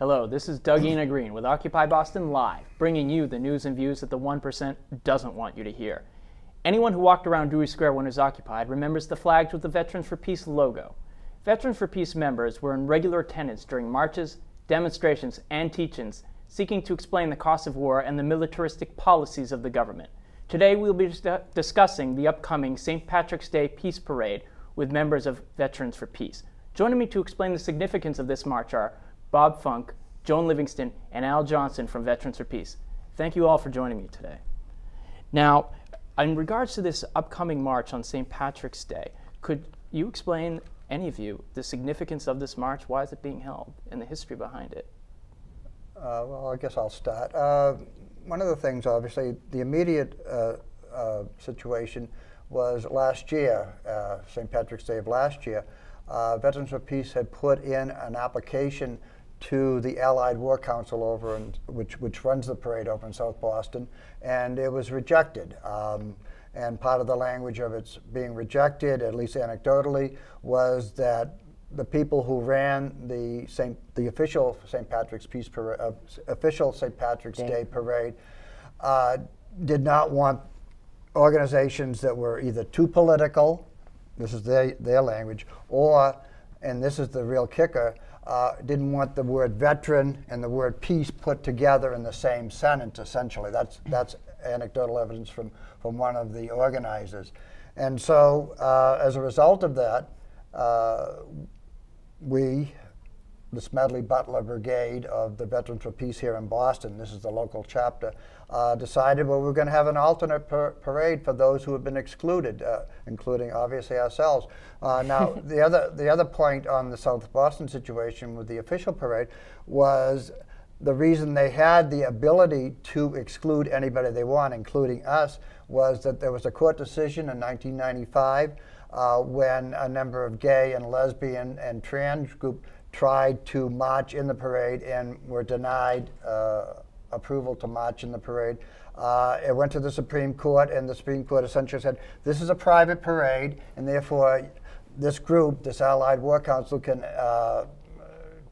Hello, this is Doug Ena Green with Occupy Boston Live, bringing you the news and views that the 1% doesn't want you to hear. Anyone who walked around Dewey Square when it was occupied remembers the flags with the Veterans for Peace logo. Veterans for Peace members were in regular attendance during marches, demonstrations, and teach-ins, seeking to explain the cost of war and the militaristic policies of the government. Today we'll be discussing the upcoming St. Patrick's Day Peace Parade with members of Veterans for Peace. Joining me to explain the significance of this march are Bob Funk, Joan Livingston, and Al Johnson from Veterans for Peace. Thank you all for joining me today. Now, in regards to this upcoming march on St. Patrick's Day, could you explain, any of you, the significance of this march? Why is it being held, and the history behind it? Well, I guess I'll start. One of the things, obviously, the immediate situation was last year, St. Patrick's Day of last year. Veterans for Peace had put in an application to the Allied War Council over in, which runs the parade over in South Boston, and it was rejected. And part of the language of its being rejected, at least anecdotally, was that the people who ran the official St. Patrick's Peace parade, official St. Patrick's Day parade, did not want organizations that were either too political, this is their language, or, and this is the real kicker, didn't want the word veteran and the word peace put together in the same sentence, essentially. That's anecdotal evidence from one of the organizers. And so as a result of that, we, the Smedley Butler Brigade of the Veterans for Peace here in Boston, this is the local chapter, decided, well, we're going to have an alternate parade for those who have been excluded, including obviously ourselves. Now, the other point on the South Boston situation with the official parade was the reason they had the ability to exclude anybody they want, including us, was that there was a court decision in 1995 when a number of gay and lesbian and trans groups tried to march in the parade and were denied approval to march in the parade. It went to the Supreme Court, and the Supreme Court essentially said, this is a private parade, and therefore this group, this Allied War Council, can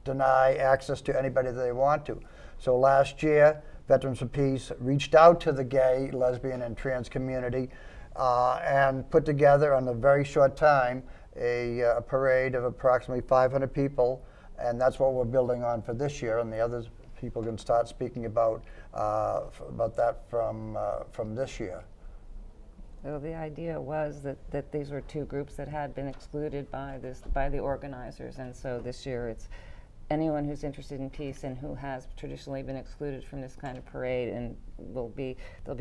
deny access to anybody that they want to. So last year, Veterans for Peace reached out to the gay, lesbian, and trans community and put together in a very short time a parade of approximately 500 people, and that's what we're building on for this year, and the other people can start speaking about that from this year. Well, the idea was that these were two groups that had been excluded by the organizers, and so this year it's anyone who's interested in peace and who has traditionally been excluded from this kind of parade, and there'll be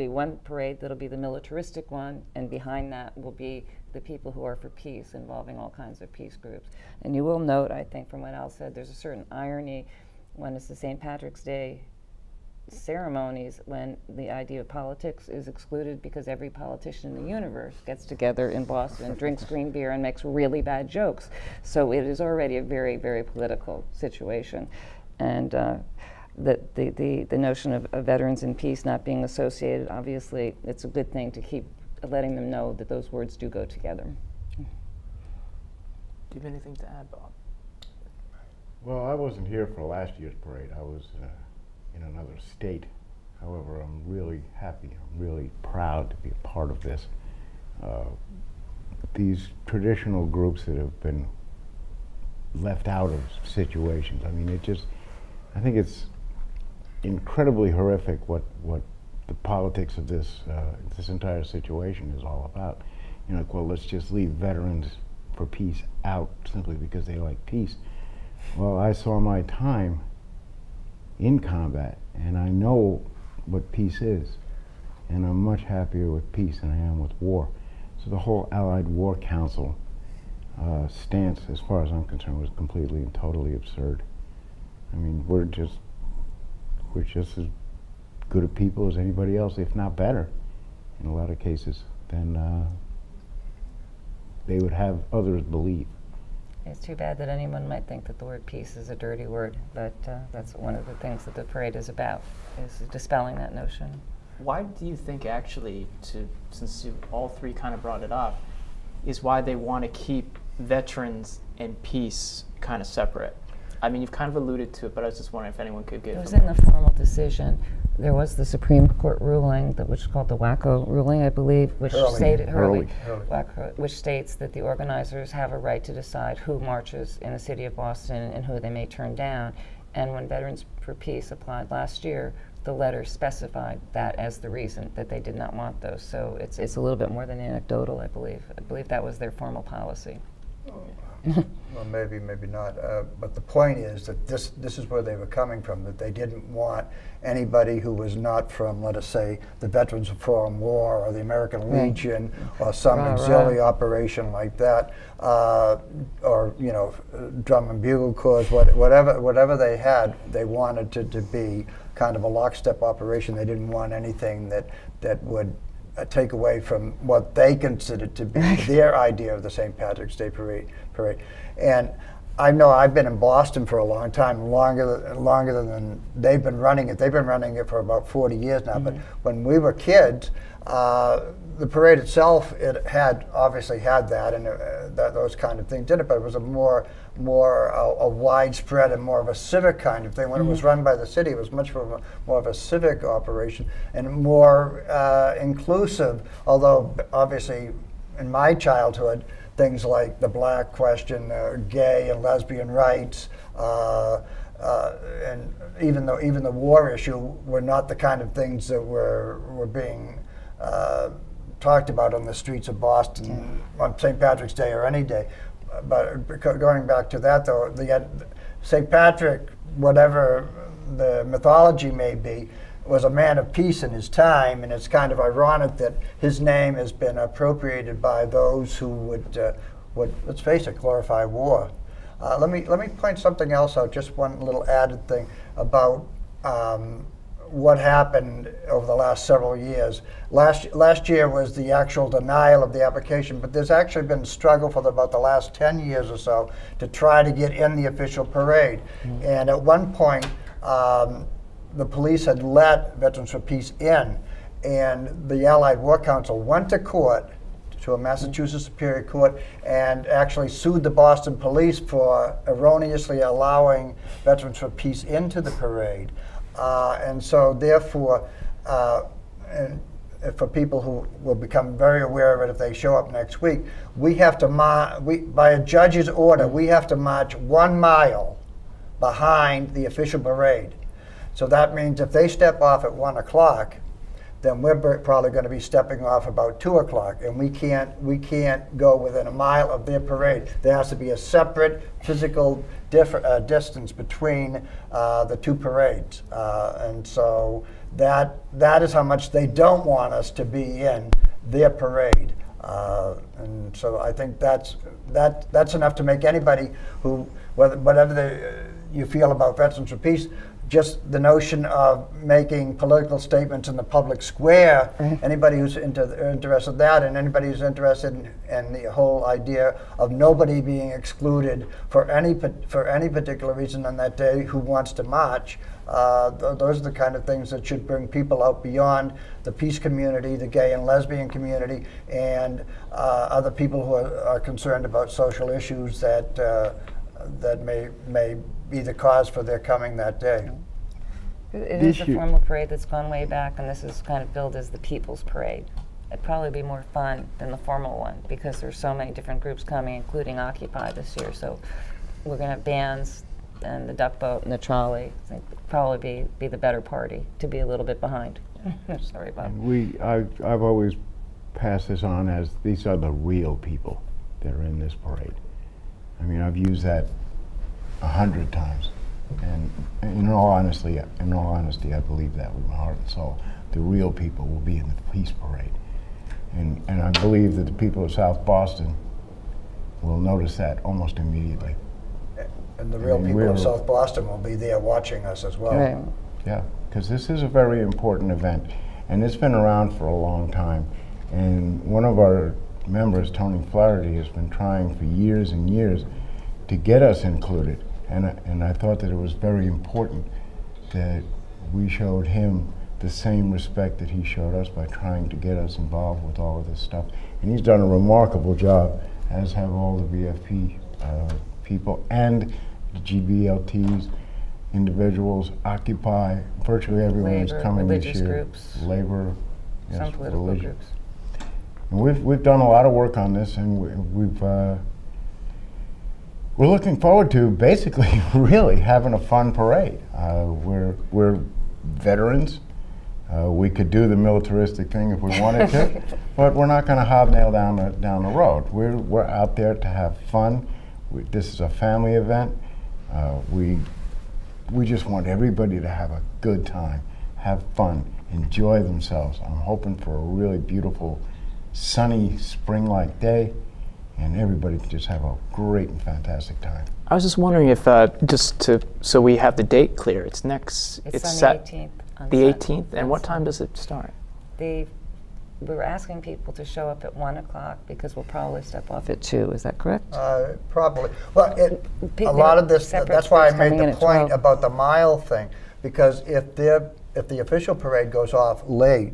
one parade that'll be the militaristic one, and behind that will be the people who are for peace, involving all kinds of peace groups. And you will note, I think, from what Al said, there's a certain irony when it's the St. Patrick's Day ceremonies when the idea of politics is excluded, because every politician in the universe gets together in Boston, drinks green beer, and makes really bad jokes. So it is already a very, very political situation. And the notion of veterans in peace not being associated, obviously, it's a good thing to keep letting them know that those words do go together. Do you have anything to add, Bob? Well, I wasn't here for last year's parade. I was in another state. However, I'm really happy, I'm really proud to be a part of this. These traditional groups that have been left out of situations, I mean, I think it's incredibly horrific what the politics of this entire situation is all about. You know, like, well, let's just leave Veterans for Peace out simply because they like peace. Well, I saw my time in combat, and I know what peace is, and I'm much happier with peace than I am with war. So the whole Allied War Council stance, as far as I'm concerned, was completely and totally absurd. I mean, we're just as good a people as anybody else, if not better, in a lot of cases, than they would have others believe. It's too bad that anyone might think that the word peace is a dirty word, but that's one of the things that the parade is about, is dispelling that notion. Why do you think, actually, since you all three kind of brought it up, is why they want to keep veterans and peace kind of separate? I mean, you've kind of alluded to it, but I was just wondering if anyone could give. It was in the formal decision. There was the Supreme Court ruling, which is called the WACO ruling, I believe, which stated which states that the organizers have a right to decide who marches in the city of Boston and who they may turn down. And when Veterans for Peace applied last year, the letter specified that as the reason that they did not want those. So it's a little bit more than anecdotal, I believe. I believe that was their formal policy. Well, maybe not. But the point is that this is where they were coming from, that they didn't want anybody who was not from, let us say, the Veterans of Foreign War or the American Legion or some auxiliary operation like that, or, you know, drum and bugle corps, whatever they had, they wanted to be kind of a lockstep operation. They didn't want anything that would take away from what they considered to be their idea of the St. Patrick's Day parade. And I know I've been in Boston for a long time, longer than they've been running it. They've been running it for about 40 years now. But when we were kids, the parade itself, it obviously had that and those kind of things in it, but it was a more widespread and more of a civic kind of thing. When it was run by the city, it was much more of a civic operation and more inclusive, although obviously in my childhood, things like the black question, gay and lesbian rights, and even the war issue were not the kind of things that were being talked about on the streets of Boston on St. Patrick's Day or any day. But going back to that, though, St. Patrick, whatever the mythology may be, was a man of peace in his time, and it's kind of ironic that his name has been appropriated by those who would let's face it, glorify war. Let me point something else out, just one little added thing about what happened over the last several years. Last year was the actual denial of the application, but there's actually been a struggle for about the last 10 years or so to try to get in the official parade. And at one point, the police had let Veterans for Peace in, and the Allied War Council went to court, to a Massachusetts Superior Court, and actually sued the Boston police for erroneously allowing Veterans for Peace into the parade. And so therefore, and for people who will become very aware of it if they show up next week, we have to, by a judge's order, we have to march 1 mile behind the official parade. So that means if they step off at 1 o'clock, then we're probably going to be stepping off about 2 o'clock, and we can't go within 1 mile of their parade. There has to be a separate physical distance between the two parades, and so that is how much they don't want us to be in their parade. And so I think that's enough to make anybody who, whatever you feel about Veterans for Peace, just the notion of making political statements in the public square, anybody who's interested in that, and anybody who's interested in the whole idea of nobody being excluded for any particular reason on that day who wants to march, those are the kind of things that should bring people out beyond the peace community, the gay and lesbian community, and other people who are concerned about social issues that may be the cause for their coming that day. It is a formal parade that's gone way back, and this is kind of billed as the People's Parade. It'd probably be more fun than the formal one because there's so many different groups coming, including Occupy this year. So we're going to have bands and the duck boat and the trolley. I think it'd probably be the better party to be a little bit behind. Sorry, Bob. I've always passed this on as these are the real people that are in this parade. I mean, I've used that 100 times, and in all honesty, I believe that with my heart and soul. The real people will be in the peace parade, and I believe that the people of South Boston will notice that almost immediately. And the real people of South Boston will be there watching us as well. Right. Yeah, because this is a very important event, and it's been around for a long time. And one of our members, Tony Flaherty, has been trying for years and years to get us included. And I thought that it was very important that we showed him the same respect that he showed us by trying to get us involved with all of this stuff. And he's done a remarkable job, as have all the VFP people, and GBLTs, individuals, Occupy, virtually everyone is Labor, coming this religious year. groups. Labor, yes, Some political religion. groups. And we've done a lot of work on this, and we're looking forward to basically really having a fun parade. We're veterans. We could do the militaristic thing if we wanted to, but we're not going to hobnail down the road. We're out there to have fun. This is a family event. We just want everybody to have a good time, have fun, enjoy themselves. I'm hoping for a really beautiful, sunny, spring-like day, and everybody can just have a great and fantastic time. I was just wondering if, so we have the date clear. It's It's on set the 18th. on the Sunday. 18th, and what time does it start? We were asking people to show up at 1 o'clock because we'll probably step off at 2. Is that correct? Probably. Well, a There lot are of this, separate that's why I groups coming made in the at point 12. about the mile thing, because if the official parade goes off late,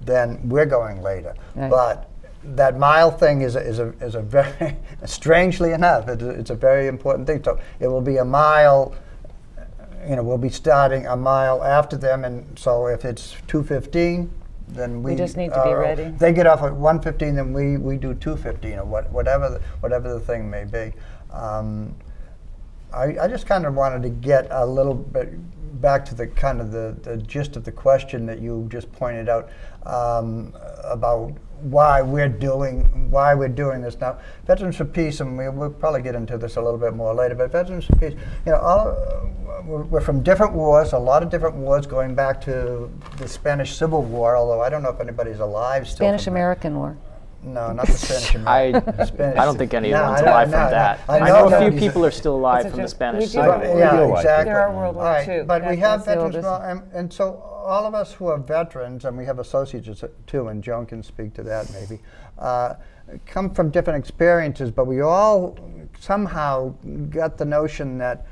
then we're going later. Right. But that mile thing is a very, strangely enough, it's a very important thing. So it will be a mile, we'll be starting a mile after them, and so if it's 2:15, then we just need to be ready. If they get off at 1:15, then we do 2:15 or whatever the thing may be. I just kind of wanted to get a little bit back to the kind of the gist of the question that you just pointed out about why we're doing this now. Veterans for Peace, and we'll probably get into this a little bit more later, but Veterans for Peace, we're from different wars, a lot of different wars going back to the Spanish Civil War, although I don't know if anybody's alive still. Spanish-American War. No, not the Spanish American. I don't think anyone's alive from that. I know a few people are still alive from the Spanish Civil War. Yeah, exactly. There are World War II. But we have That's the veterans, and so all of us who are veterans, and we have associates too, and Joan can speak to that maybe, come from different experiences, but we all somehow got the notion that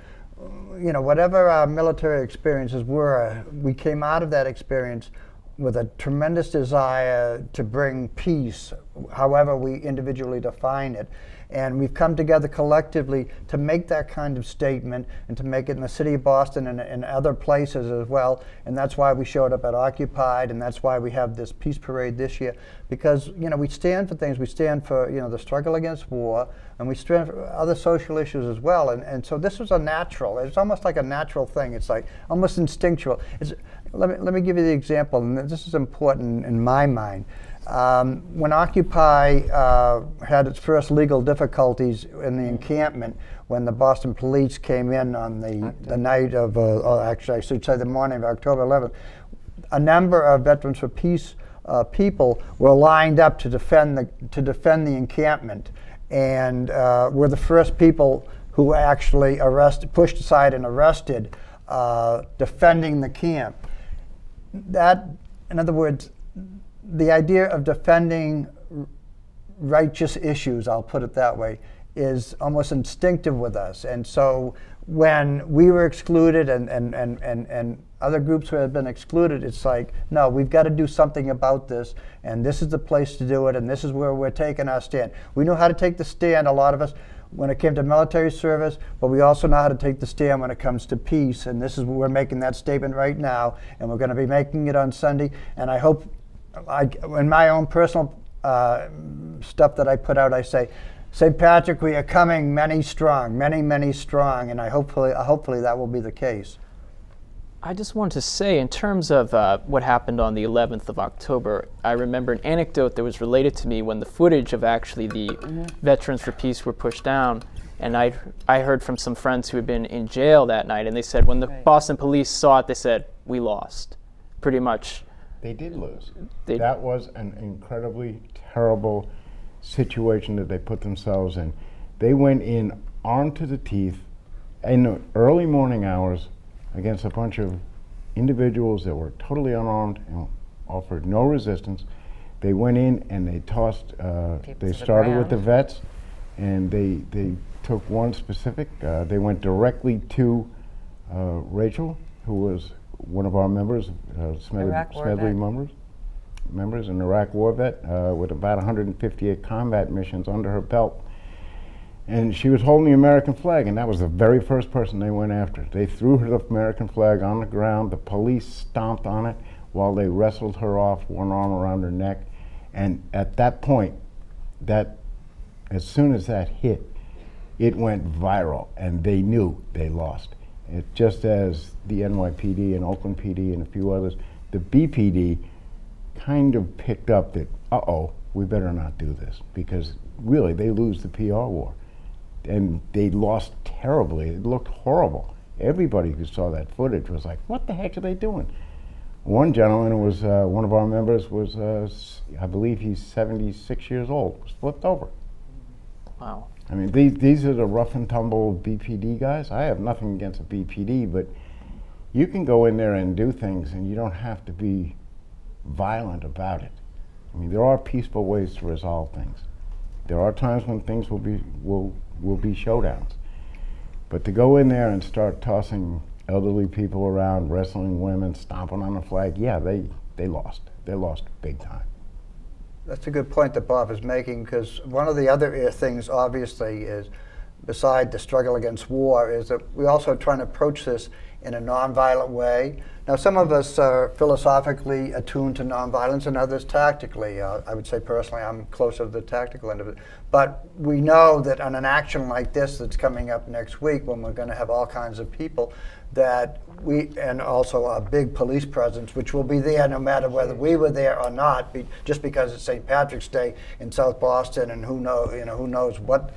whatever our military experiences were, we came out of that experience with a tremendous desire to bring peace, however we individually define it. And we've come together collectively to make that kind of statement and to make it in the city of Boston and other places as well. And that's why we showed up at Occupied, and that's why we have this peace parade this year. Because we stand for things. We stand for the struggle against war, and we stand for other social issues as well. And so this was it's almost like a natural thing. It's like almost instinctual. Let me give you the example, and this is important in my mind. When Occupy had its first legal difficulties in the encampment, when the Boston police came in on the night of, actually I should say the morning of October 11th, a number of Veterans for Peace people were lined up to defend the encampment, and were the first people who actually pushed aside and arrested, defending the camp. That, in other words, the idea of defending righteous issues, I'll put it that way, is almost instinctive with us. And so when we were excluded and other groups who had been excluded, it's like, no, we've got to do something about this, and this is the place to do it, and this is where we're taking our stand. We know how to take the stand, a lot of us, when it came to military service, but we also know how to take the stand when it comes to peace, and this is where we're making that statement right now, and we're going to be making it on Sunday, and I hope, in my own personal stuff that I put out, I say, St. Patrick, we are coming many strong, many, many strong, and hopefully that will be the case. I just wanted to say, in terms of what happened on the 11th of October, I remember an anecdote that was related to me when the footage of actually the Veterans for Peace were pushed down, and I heard from some friends who had been in jail that night, and they said when the Boston police saw it, they said, we lost, pretty much. They did lose. That was an incredibly terrible situation that they put themselves in. They went in armed to the teeth in the early morning hours against a bunch of individuals that were totally unarmed and offered no resistance. They went in and they tossed, they started with the vets, and they took one specific, they went directly to Rachel, who was one of our members, Smedley members, an Iraq war vet with about 158 combat missions under her belt. And she was holding the American flag, and that was the very first person they went after. They threw her the American flag on the ground. The police stomped on it while they wrestled her off, one arm around her neck. And at that point, as soon as that hit, it went viral, and they knew they lost. Just as the NYPD and Oakland PD and a few others, the BPD kind of picked up that, uh-oh, we better not do this, because really they lose the PR war. And they lost terribly. It looked horrible. Everybody who saw that footage was like, what the heck are they doing? One gentleman who was one of our members was, I believe he's 76 years old, was flipped over. Wow. I mean, these are the rough and tumble BPD guys. I have nothing against a BPD, but you can go in there and do things, and you don't have to be violent about it. I mean, there are peaceful ways to resolve things. There are times when things will be showdowns. But to go in there and start tossing elderly people around, wrestling women, stomping on the flag, yeah, they lost. They lost big time. That's a good point that Bob is making, because one of the other things, obviously, is, beside the struggle against war, is that we also try to approach this in a nonviolent way. Now, some of us are philosophically attuned to nonviolence and others tactically. I would say personally I'm closer to the tactical end of it. But we know that on an action like this that's coming up next week, when we're going to have all kinds of people, that and also a big police presence, which will be there no matter whether we were there or not, just because it's St. Patrick's Day in South Boston, and who knows what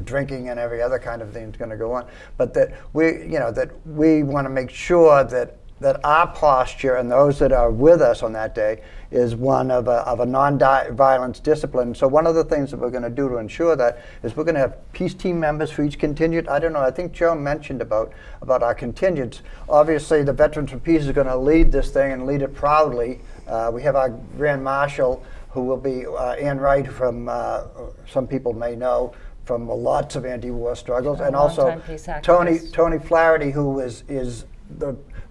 drinking and every other kind of thing is going to go on. But that we want to make sure that our posture and those that are with us on that day is one of a non-violence discipline. So one of the things that we're going to do to ensure that is we're going to have peace team members for each contingent. I don't know, I think Joe mentioned about our contingents. Obviously, the Veterans for Peace is going to lead this thing and lead it proudly. We have our Grand Marshal, who will be Ann Wright, from some people may know, from lots of anti-war struggles, and also Tony Flaherty, who is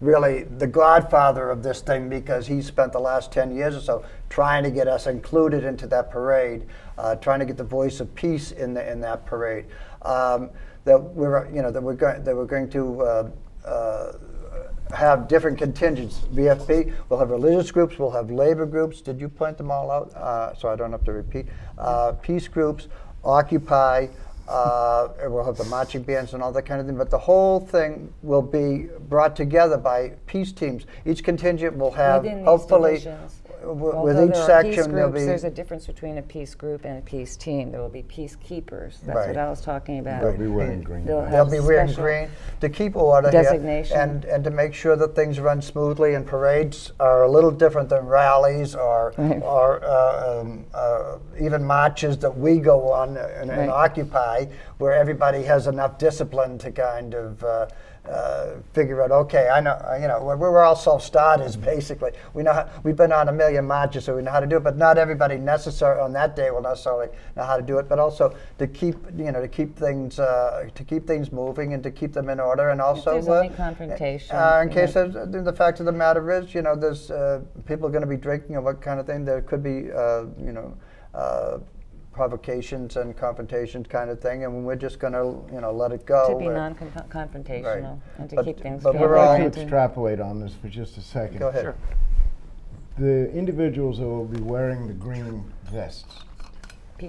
really the godfather of this thing, because he spent the last 10 years or so trying to get us included into that parade, trying to get the voice of peace in that parade. That we're going to have different contingents. VFP, we'll have religious groups, we'll have labor groups. Did you point them all out? So I don't have to repeat. Peace groups, Occupy. We'll have the marching bands and all that kind of thing, but the whole thing will be brought together by peace teams. Each contingent will have, hopefully, with each section, there's a difference between a peace group and a peace team. There will be peacekeepers. That's what I was talking about. They'll be wearing green. They'll be wearing green to keep order designation here, and to make sure that things run smoothly. And parades are a little different than rallies or even marches that we go on and Occupy, where everybody has enough discipline to kind of figure out, okay, we're all self-starters basically. We've been on a million marches, so we know how to do it. But not everybody necessarily on that day will necessarily know how to do it. But also to keep things moving and to keep them in order, and also if there's any confrontation. In case the fact of the matter is, there's people going to be drinking or what kind of thing. There could be, provocations and confrontations kind of thing, and we're just going to let it go. To be non-confrontational, and to keep things But we're all to extrapolate on this for just a second. Go ahead. Sure. The individuals who will be wearing the green vests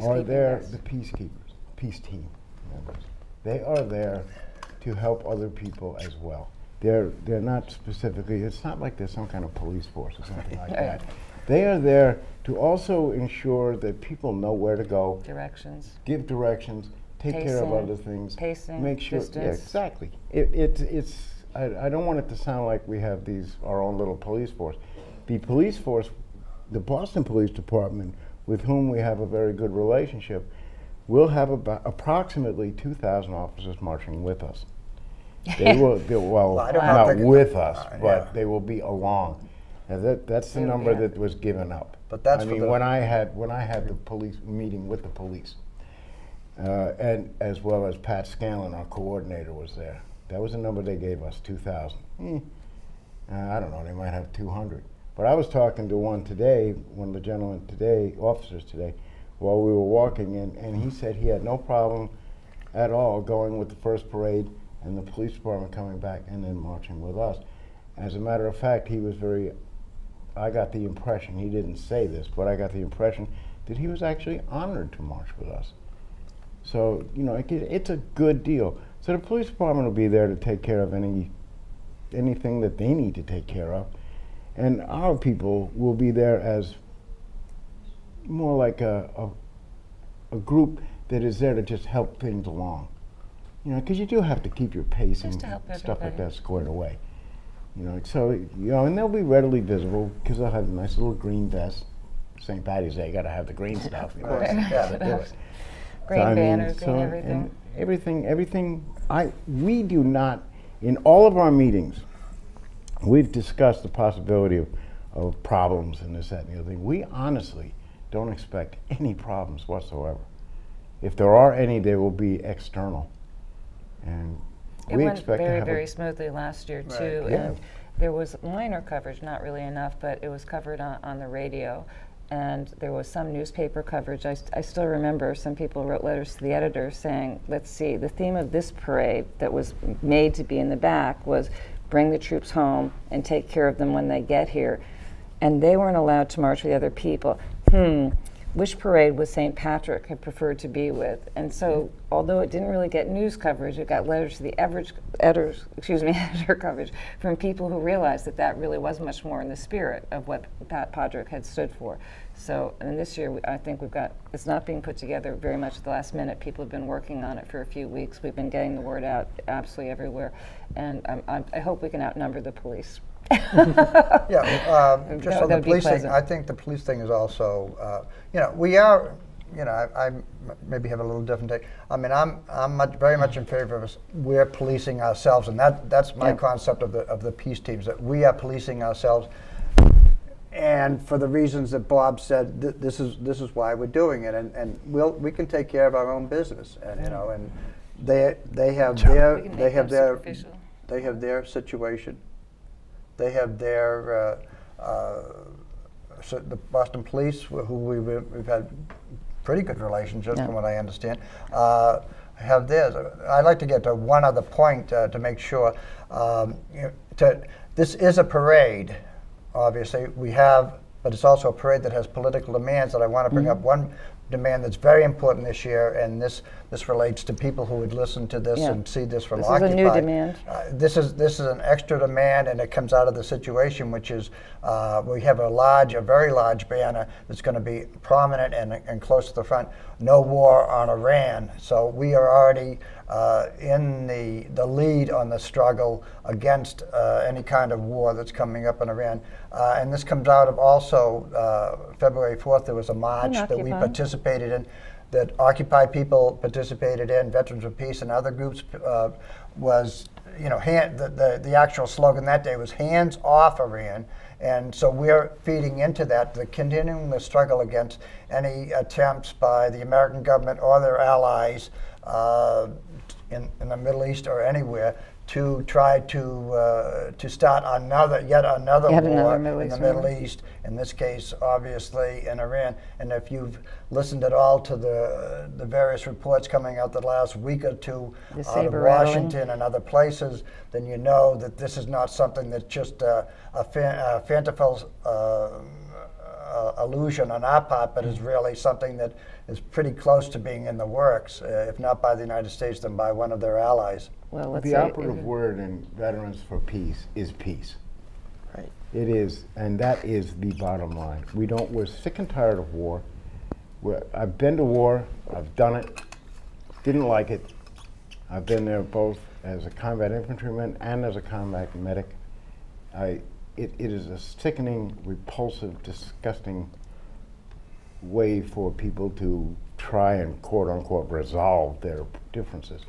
are there, the peacekeepers, peace team members. They are there to help other people as well. They're not specifically, it's not like there's some kind of police force or something like that. They are there to also ensure that people know where to go. Directions. Give directions, take care of other things. Pacing, make sure, distance. yeah, exactly. I don't want it to sound like we have our own little police force. The police force, the Boston Police Department, with whom we have a very good relationship, will have about approximately 2,000 officers marching with us. They will, not with us, but they will be along. And that's the number that was given up. But that's when I had the police meeting with the police, and as well as Pat Scanlon, our coordinator, was there. That was the number they gave us, 2,000. I don't know, they might have 200. But I was talking to one of the gentlemen today, officers today, while we were walking, and he said he had no problem at all going with the first parade and the police department coming back and then marching with us. As a matter of fact, he was I got the impression, he didn't say this, but I got the impression that he was actually honored to march with us. So, you know, it's a good deal. So the police department will be there to take care of anything that they need to take care of. And our people will be there as more like a group that is there to just help things along. You know, because you do have to keep your pace and stuff like that squared away. You know, so, you know, and they'll be readily visible because they'll have a nice little green vest. St. Patty's Day, you got to have the green stuff. You know, Yeah. do it. Green banners, green everything. Everything, we do not, in all of our meetings, we've discussed the possibility of problems and this, that, and the other thing. We honestly don't expect any problems whatsoever. If there are any, they will be external. And we expect to have very smoothly last year too. Yeah. And there was minor coverage, not really enough, but it was covered on the radio. And there was some newspaper coverage. I still remember some people wrote letters to the editor saying, let's see, the theme of this parade that was made to be in the back was bring the troops home and take care of them when they get here. And they weren't allowed to march with the other people. Which parade would St. Patrick have preferred to be with? And so, although it didn't really get news coverage, it got letters to the editor coverage from people who realized that that really was much more in the spirit of what Pat Patrick had stood for. So, and this year, I think it's not being put together very much at the last minute. People have been working on it for a few weeks. We've been getting the word out absolutely everywhere. And I hope we can outnumber the police. Yeah, just on the police thing, I think the police thing is also, you know, we are, you know, I maybe have a little different take. I mean, I'm very much in favor of we're policing ourselves, and that's my concept of the peace teams, that we are policing ourselves. And for the reasons that Bob said, this is why we're doing it, and we can take care of our own business, and you know, and they have their situation. They have their, the Boston Police, who we've had pretty good relationships from what I understand, have theirs. I'd like to get to one other point to make sure. This is a parade, obviously. But it's also a parade that has political demands that I want to bring up. One demand that's very important this year, and this relates to people who would listen to this and see this from Occupy. This is a new demand. This is an extra demand, and it comes out of the situation, which is we have a very large banner that's going to be prominent and close to the front. No war on Iran. So we are already in the lead on the struggle against any kind of war that's coming up in Iran. And this comes out of also February 4th, there was a march that we participated in, that Occupy people participated in, Veterans of Peace and other groups, was, you know, the actual slogan that day was hands off Iran. And so we're feeding into that, continuing the struggle against any attempts by the American government or their allies in the Middle East or anywhere to try to start yet another war in the Middle East, in this case, obviously, in Iran. And if you've listened at all to the various reports coming out the last week or two out of Washington and other places, then you know that this is not something that's just a fanciful illusion on our part, but is really something that is pretty close to being in the works, if not by the United States, then by one of their allies. Well, the operative word in Veterans for Peace is peace. Right. It is, and that is the bottom line. We're sick and tired of war. I've been to war, I've done it, didn't like it. I've been there both as a combat infantryman and as a combat medic. It is a sickening, repulsive, disgusting way for people to try and quote-unquote resolve their differences.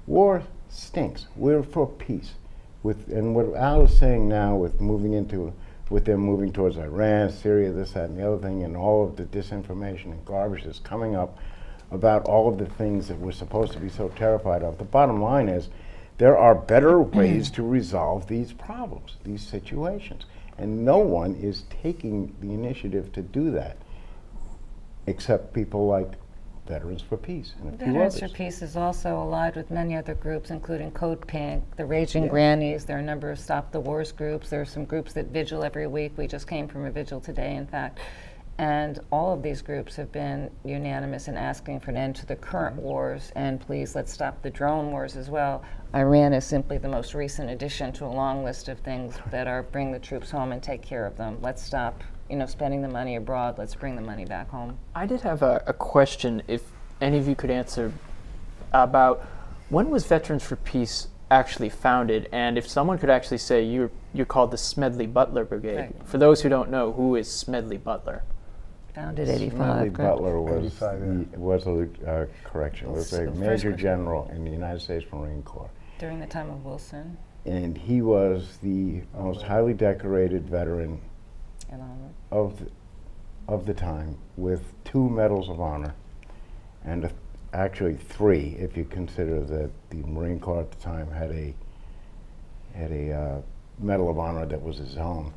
War stinks. We're for peace. And what Al is saying now with them moving towards Iran, Syria, this, that, and the other thing, and all of the disinformation and garbage that's coming up about all of the things that we're supposed to be so terrified of. The bottom line is there are better ways to resolve these problems, these situations. And no one is taking the initiative to do that, except people like Veterans for Peace and a few Veterans others. for Peace is also allied with many other groups, including Code Pink, the Raging Grannies. There are a number of Stop the Wars groups. There are some groups that vigil every week. We just came from a vigil today, in fact. And all of these groups have been unanimous in asking for an end to the current wars, and please let's stop the drone wars as well. Iran is simply the most recent addition to a long list of things that are bring the troops home and take care of them. Let's stop, spending the money abroad. Let's bring the money back home. I did have a question, if any of you could answer, about when was Veterans for Peace actually founded, and if someone could actually say you're called the Smedley Butler Brigade. Right. For those who don't know, who is Smedley Butler? Founded 85. Smedley correct? Butler was 85, yeah. was a correction. Was a First major correction. general in the United States Marine Corps, During the time of Wilson and he was the most highly decorated veteran and onward. of the time, with 2 medals of honor, and actually 3 if you consider that the Marine Corps at the time had a medal of honor that was his own,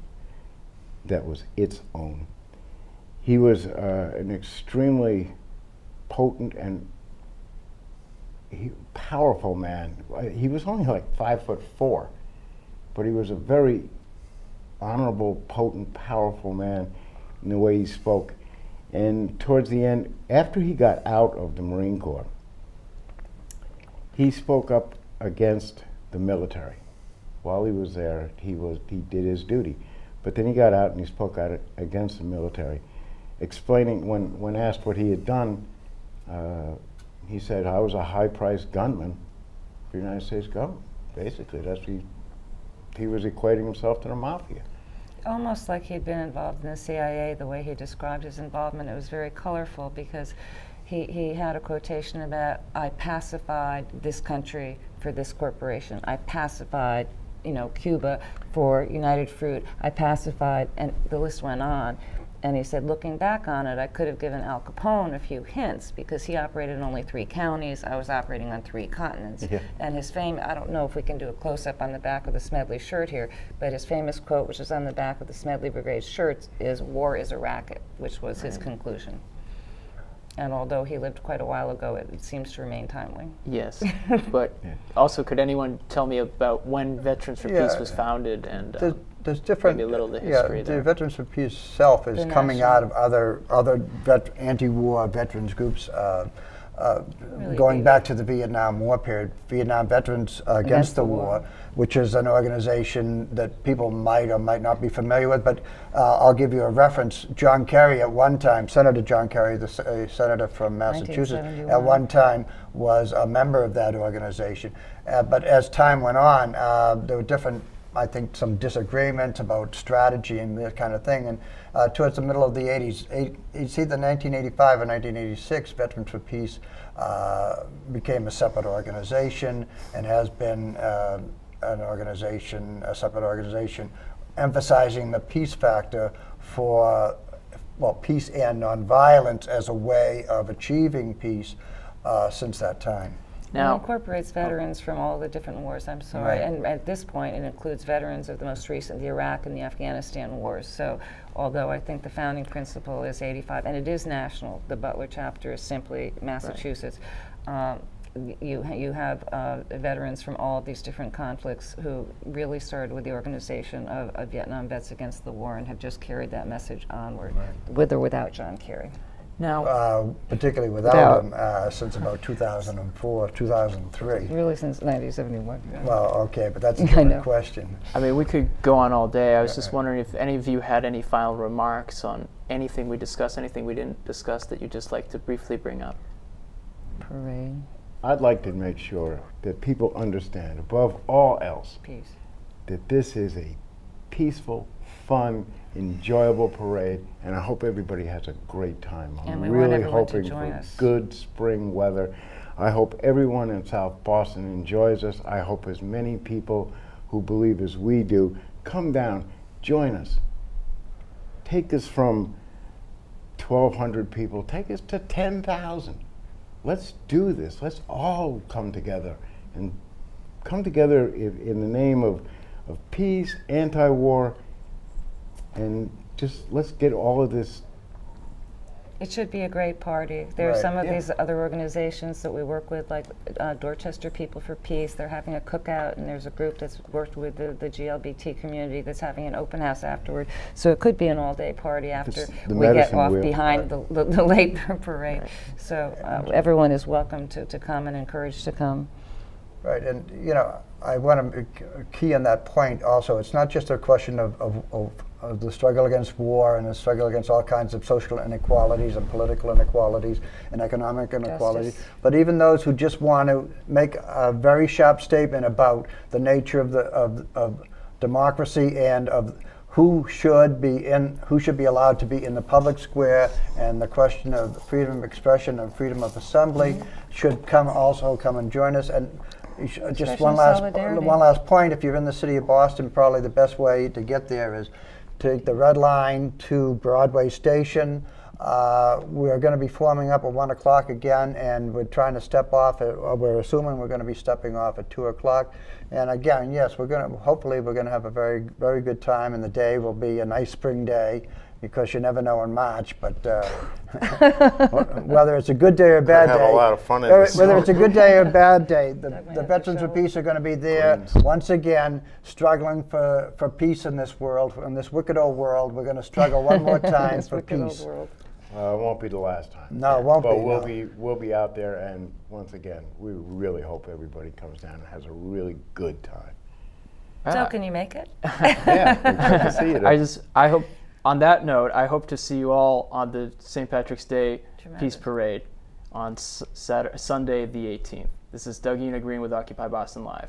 that was its own. He was an extremely potent and powerful man. He was only like 5'4", but he was a very honorable, potent, powerful man in the way he spoke. And towards the end, after he got out of the Marine Corps, he spoke up against the military. While he was there, he did his duty. But then he got out and he spoke out against the military, explaining, when asked what he had done, he said, I was a high-priced gunman for the United States government. Basically, he was equating himself to the mafia. Almost like he'd been involved in the CIA, the way he described his involvement. It was very colorful because he had a quotation about, I pacified this country for this corporation. I pacified, Cuba for United Fruit. I pacified, and the list went on. And he said, looking back on it, I could have given Al Capone a few hints because he operated in only 3 counties. I was operating on 3 continents. Yeah. And his fame, I don't know if we can do a close-up on the back of the Smedley shirt here, but his famous quote, which is on the back of the Smedley Brigade shirts, is, war is a racket, which was his conclusion. And although he lived quite a while ago, it seems to remain timely. Yes, but also could anyone tell me about when Veterans for Peace was founded, and there's different, maybe a little of the history there. The Veterans for Peace itself is coming out of other anti-war veterans groups, really going back to the Vietnam War period. Vietnam Veterans Against the War, which is an organization that people might or might not be familiar with, but I'll give you a reference. John Kerry at one time, Senator John Kerry, the senator from Massachusetts, at one time was a member of that organization. But as time went on, there were different, I think, some disagreements about strategy and that kind of thing. And towards the middle of the 80s, it's either 1985 or 1986, Veterans for Peace became a separate organization and has been a separate organization, emphasizing the peace factor for, peace and nonviolence as a way of achieving peace since that time. Now, it incorporates veterans from all the different wars, I'm sorry, and at this point it includes veterans of the most recent, the Iraq and the Afghanistan wars. So although I think the founding principle is 85, and it is national, the Butler chapter is simply Massachusetts, you have veterans from all of these different conflicts who really started with the organization of Vietnam Vets Against the War and have just carried that message onward, with or without John Kerry. Now, particularly without him, since about 2004, 2003. Really since 1971. Yeah. Well, okay, but that's a different question. I mean, we could go on all day. I was just wondering if any of you had any final remarks on anything we discussed, anything we didn't discuss that you'd just like to briefly bring up. Parade. I'd like to make sure that people understand, above all else, peace, that this is a peaceful, fun, enjoyable parade, and I hope everybody has a great time. I'm really hoping for good spring weather. I hope everyone in South Boston enjoys us. I hope as many people who believe as we do come down, join us. Take us from 1,200 people, take us to 10,000. Let's do this. Let's all come together, and come together in the name of peace, anti-war, and just let's get all of this It should be a great party. There are Right. some of these other organizations that we work with, like Dorchester People for Peace. They're having a cookout, and there's a group that's worked with the GLBT community that's having an open house afterward. So it could be an all-day party after the we get medicine off wheel. behind the late parade. So everyone is welcome to come and encouraged to come. Right, and you know, I want to key on that point also. It's not just a question of the struggle against war and the struggle against all kinds of social inequalities and political inequalities and economic inequalities, but even those who just want to make a very sharp statement about the nature of democracy and of who should be allowed to be in the public square, and the question of freedom of expression and freedom of assembly should also come and join us. And just one last point. If you're in the city of Boston, probably the best way to get there is take the Red Line to Broadway Station. We're going to be forming up at 1 o'clock again, and we're trying to step off. We're assuming we're going to be stepping off at 2 o'clock. And again, yes, hopefully we're going to have a very, very good time, and the day will be a nice spring day, because you never know in March. But whether it's a good day or a bad day, have a lot of fun in whether it's a good day or a bad day, the Veterans for Peace are going to be there once again, struggling for peace in this world, in this wicked old world. We're going to struggle one more time for peace. It won't be the last time. No, it won't be. But we'll be out there, and once again, we really hope everybody comes down and has a really good time. So can you make it? Yeah, we'd love to see you. I hope. On that note, I hope to see you all on the St. Patrick's Day Peace Parade on Sunday the 18th. This is Doug Green with Occupy Boston Live.